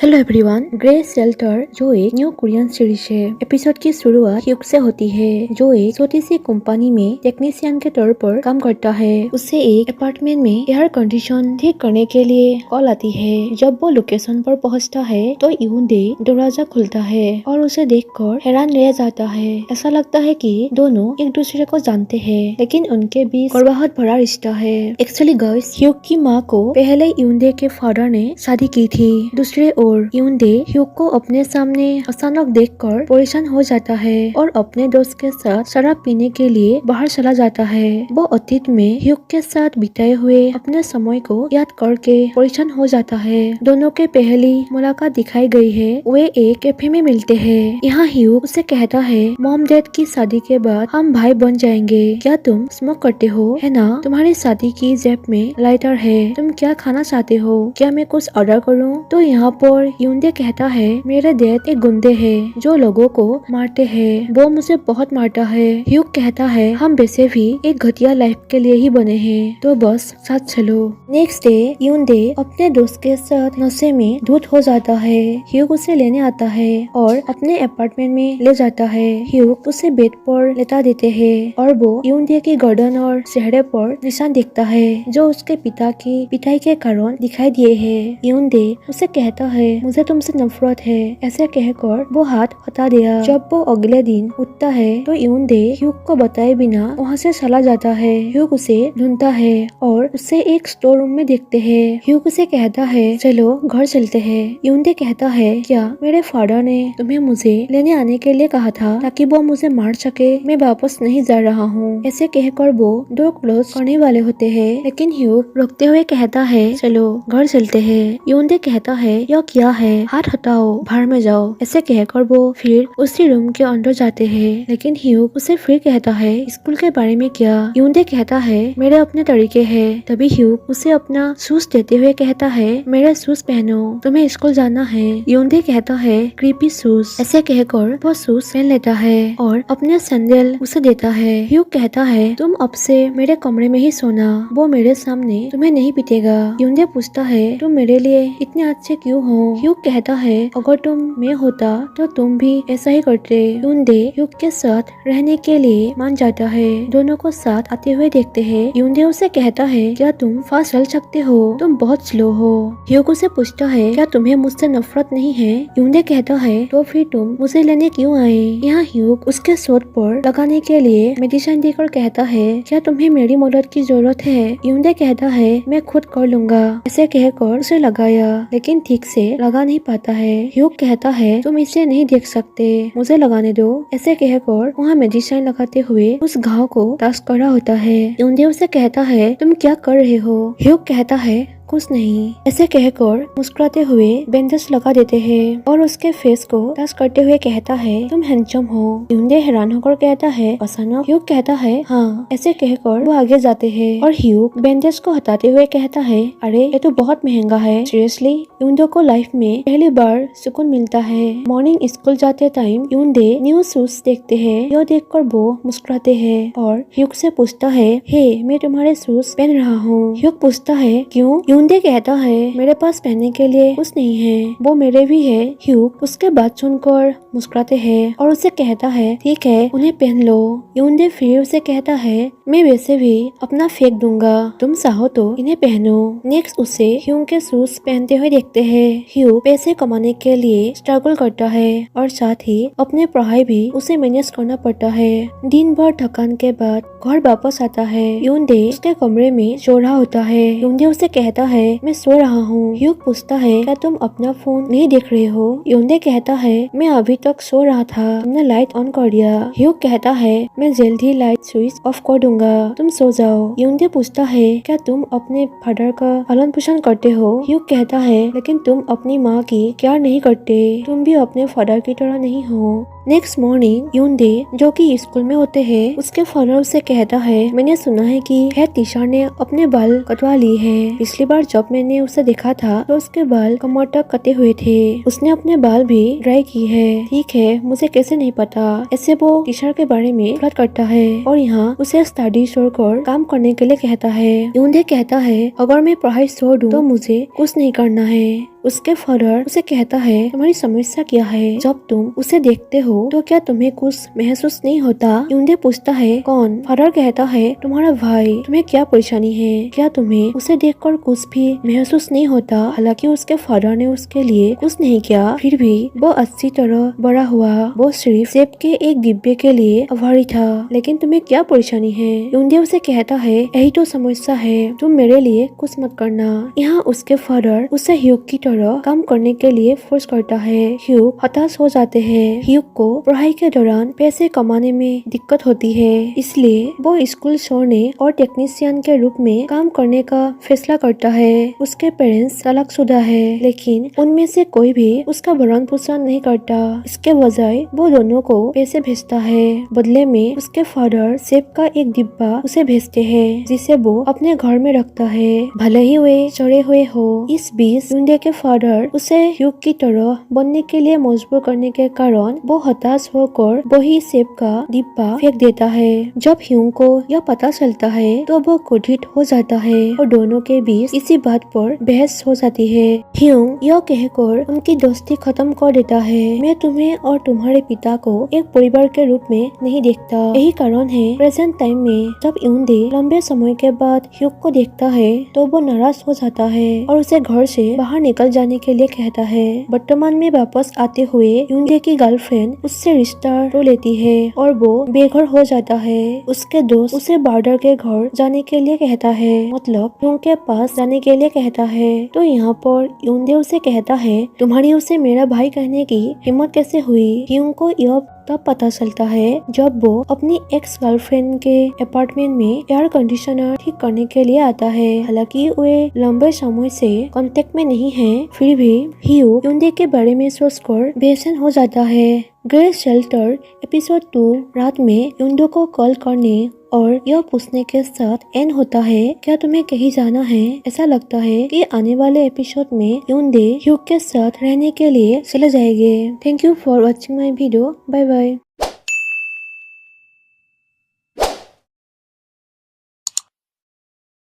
Hello everyone. Grey shelter जो एक new Korean series है। एपिसोड की शुरुआत ह्यूक से होती है जो एक छोटी सी कंपनी में टेक्नीशियन के तौर पर काम करता है। उसे एक अपार्टमेंट में एयर कंडीशन ठीक करने के लिए कॉल आती है। जब वो लोकेशन पर पहुंचता है तो यूनडे दरवाजा खुलता है और उसे देखकर हैरान रह जाता है। ऐसा लगता है कि दोनों एक दूसरे को जानते हैं, लेकिन उनके बीच बहुत बड़ा रिश्ता है। एक्चुअली गाइस, ह्यूक की माँ को पहले यूनडे के फादर ने शादी की थी। दूसरे और यूनडे ह्यूक को अपने सामने अचानक देखकर परेशान हो जाता है और अपने दोस्त के साथ शराब पीने के लिए बाहर चला जाता है। वो अतीत में ह्यूक के साथ बिताए हुए अपने समय को याद करके परेशान हो जाता है। दोनों के पहली मुलाकात दिखाई गई है। वे एक कैफे में मिलते हैं। यहाँ ह्यूक उसे कहता है, मॉम डैड की शादी के बाद हम भाई बन जाएंगे। क्या तुम स्मोक करते हो? है ना? तुम्हारी शादी की जेब में लाइटर है। तुम क्या खाना चाहते हो? क्या मैं कुछ ऑर्डर करूँ? तो यहाँ पर यूनडे कहता है, मेरे डैड एक गुंडे हैं जो लोगों को मारते हैं। वो मुझे बहुत मारता है। ह्यूक कहता है, हम वैसे भी एक घटिया लाइफ के लिए ही बने हैं, तो बस साथ चलो। नेक्स्ट डे यूनडे अपने दोस्त के साथ नशे में धुत हो जाता है। ह्यूक उसे लेने आता है और अपने अपार्टमेंट में ले जाता है। ह्यूक उसे बेड पर लेटा देते हैं और वो यूनडे की गर्दन और चेहरे पर निशान दिखता है जो उसके पिता की पिटाई के कारण दिखाई दिए है। यूनडे उसे कहता है, मुझे तुमसे नफरत है। ऐसे कहकर वो हाथ हटा दिया। जब वो अगले दिन उठता है तो यूनडे ह्यूक को बताए बिना वहाँ से चला जाता है। ह्यूक उसे ढूंढता है और उसे एक स्टोर रूम में देखते हैं। ह्यूक उसे कहता है, चलो घर चलते हैं। यूनडे कहता है, क्या मेरे फादर ने तुम्हें मुझे लेने आने के लिए कहा था ताकि वो मुझे मार सके? मैं वापस नहीं जा रहा हूँ। ऐसे कहकर वो डोर क्लोज करने वाले होते हैं, लेकिन ह्यूक रोकते हुए कहता है, चलो घर चलते हैं। यूनडे कहता है, यह क्या है? हाथ हटाओ, बाहर में जाओ। ऐसे कहकर वो फिर उसी रूम के अंदर जाते हैं, लेकिन ह्यूक उसे फिर कहता है, स्कूल के बारे में क्या? यूनडे कहता है, मेरे अपने तरीके हैं। तभी ह्यूक उसे अपना शूज देते हुए कहता है, मेरे शूज पहनो, तुम्हें स्कूल जाना है। यूनडे कहता है, क्रीपी शूज। ऐसे कहकर वो शूज पहन लेता है और अपने सैंडल उसे देता है। ह्यूक कहता है, तुम अब से मेरे कमरे में ही सोना, वो मेरे सामने तुम्हें नहीं पीटेगा। यूनडे पूछता है, तुम मेरे लिए इतने अच्छे क्यों हो? ह्यूक कहता है, अगर तुम मैं होता तो तुम भी ऐसा ही करते। यूनडे ह्यूक के साथ रहने के लिए मान जाता है। दोनों को साथ आते हुए देखते हैं। यूनडे उसे कहता है, क्या तुम फास्ट चल सकते हो? तुम बहुत स्लो हो। ह्यूक उसे पूछता है, क्या तुम्हें मुझसे नफरत नहीं है? यूनडे कहता है, तो फिर तुम मुझे लेने क्यों आए? यहाँ ह्यूक उसके शोध पर लगाने के लिए मेडिसिन देकर कहता है, क्या तुम्हें मेरी मदद की जरूरत है? यूनडे कहता है, मैं खुद कर लूंगा। ऐसे कहकर उसे लगाया, लेकिन ठीक से लगा नहीं पाता है। ह्यूक कहता है, तुम इसे नहीं देख सकते, मुझे लगाने दो। ऐसे कहकर वहाँ मेडिसिन लगाते हुए उस घाव को टास्क कर रहा होता है। यूनडे उसे कहता है, तुम क्या कर रहे हो? ह्यूक कहता है, कुछ नहीं। ऐसे कहकर मुस्कुराते हुए बैंडेज लगा देते हैं और उसके फेस को टच करते हुए कहता है, तुम हैंडसम हो। यूनडे हैरान होकर कहता है, अचानक? ह्यूक कहता है, हाँ। ऐसे कहकर वो आगे जाते हैं और ह्यूक बैंडेज को हटाते हुए कहता है, अरे ये तो बहुत महंगा है। सीरियसली? यूनडे को लाइफ में पहली बार सुकून मिलता है। मॉर्निंग स्कूल जाते टाइम यूनडे न्यू शूज देखते हैं। यह देखकर वो मुस्कुराते हैं और ह्यूक से पूछता है, हे, मैं तुम्हारे शूज पहन रहा हूँ। ह्यूक पूछता है, क्यों? यूनडे कहता है, मेरे पास पहनने के लिए कुछ नहीं है, वो मेरे भी है। ह्यूक उसके बात सुनकर मुस्कुराते हैं और उसे कहता है, ठीक है, उन्हें पहन लो। यूनडे फिर उसे कहता है, मैं वैसे भी अपना फेंक दूंगा, तुम चाहो तो इन्हें पहनो। नेक्स्ट उसे ह्यूक के शूज पहनते हुए देखते हैं। ह्यूक पैसे कमाने के लिए स्ट्रगल करता है और साथ ही अपने पढ़ाई भी उसे मैनेज करना पड़ता है। दिन भर थकान के बाद घर वापस आता है। यूनडे उसके कमरे में सो रहा होता है। यूनडे उसे कहता है, मैं सो रहा हूँ। ह्यूक पूछता है, क्या तुम अपना फोन नहीं देख रहे हो? यूनडे कहता है, मैं अभी तक सो रहा था, तुमने लाइट ऑन कर दिया। ह्यूक कहता है, मैं जल्द ही लाइट स्विच ऑफ कर दूंगा, तुम सो जाओ। यूनडे पूछता है, क्या तुम अपने फादर का पालन पोषण करते हो? ह्यूक कहता है, लेकिन तुम अपनी माँ की केयर नहीं करते, तुम भी अपने फादर की तरह नहीं हो। नेक्स्ट मॉर्निंग यूनडे जो कि स्कूल में होते हैं उसके फादर उसे कहता है, मैंने सुना है कि हेड टीचर ने अपने बाल कटवा लिए हैं। पिछली बार जब मैंने उसे देखा था तो उसके बाल कमर तक कटे हुए थे। उसने अपने बाल भी ड्राई की है। ठीक है, मुझे कैसे नहीं पता। ऐसे वो टीचर के बारे में फ्लर्ट करता है और यहाँ उसे स्टडी छोड़कर काम करने के लिए कहता है। यूनडे कहता है, अगर मैं पढ़ाई छोड़ दूं तो मुझे कुछ नहीं करना है। उसके फादर उसे कहता है, तुम्हारी समस्या क्या है? जब तुम उसे देखते हो तो क्या तुम्हें कुछ महसूस नहीं होता? यूनडे पूछता है, कौन? फादर कहता है, तुम्हारा भाई। तुम्हें क्या परेशानी है? क्या तुम्हें उसे देखकर कुछ भी महसूस नहीं होता? हालांकि उसके फादर ने उसके लिए कुछ नहीं किया, फिर भी वो अच्छी तरह बड़ा हुआ। वो सिर्फ सेब के एक डिब्बे के लिए आभारी था। लेकिन तुम्हें क्या परेशानी है? यूनडे उसे कहता है, यही तो समस्या है, तुम मेरे लिए कुछ मत करना। यहाँ उसके फादर उसे ह्यूग की काम करने के लिए फोर्स करता है। ह्यूग हताश हो जाते हैं। ह्यूग को पढ़ाई के दौरान पैसे कमाने में दिक्कत होती है, इसलिए वो स्कूल छोड़ने और टेक्नीशियन के रूप में काम करने का फैसला करता है। उसके पेरेंट्स तलाकशुदा है, लेकिन उनमें से कोई भी उसका भरण पोषण नहीं करता। इसके बजाय वो दोनों को पैसे भेजता है। बदले में उसके फादर सेब का एक डिब्बा उसे भेजते हैं, जिसे वो अपने घर में रखता है, भले ही वे चढ़े हुए हो। इस बीच यूनडे के फादर उसे ह्यूग की तरह बनने के लिए मजबूर करने के कारण वो हताश होकर वही सेब का डिब्बा फेंक देता है। जब ह्यूग को यह पता चलता है तो वो क्रोधित हो जाता है और दोनों के बीच इसी बात पर बहस हो जाती है। ह्यूग यह कहकर उनकी दोस्ती खत्म कर देता है, मैं तुम्हें और तुम्हारे पिता को एक परिवार के रूप में नहीं देखता। यही कारण है प्रेजेंट टाइम में जब यूनडे लंबे समय के बाद ह्यूग को देखता है तो वो नाराज हो जाता है और उसे घर से बाहर निकल जाने के लिए कहता है। वर्तमान में वापस आते हुए यूनडे की गर्लफ्रेंड उससे रिश्ता तोड़ लेती है और वो बेघर हो जाता है। उसके दोस्त उसे बॉर्डर के घर जाने के लिए कहता है, मतलब ह्यूग के पास जाने के लिए कहता है। तो यहाँ पर यूनडे उसे कहता है, तुम्हारी उसे मेरा भाई कहने की हिम्मत कैसे हुई? ह्यूग को यह तब पता चलता है जब वो अपनी एक्स गर्लफ्रेंड के अपार्टमेंट में एयर कंडीशनर ठीक करने के लिए आता है। हालांकि वे लंबे समय से कांटेक्ट में नहीं हैं, फिर भी ह्यूग यूनडे के बारे में सोचकर बेचैन हो जाता है। ग्रे शेल्टर एपिसोड 2 रात में यूनडे को कॉल करने और यह पूछने के साथ एंड होता है, क्या तुम्हें कहीं जाना है? ऐसा लगता है कि आने वाले एपिसोड में यूनडे ह्यूग के साथ रहने के लिए चले जाएंगे। Thank you for watching my video. Bye bye.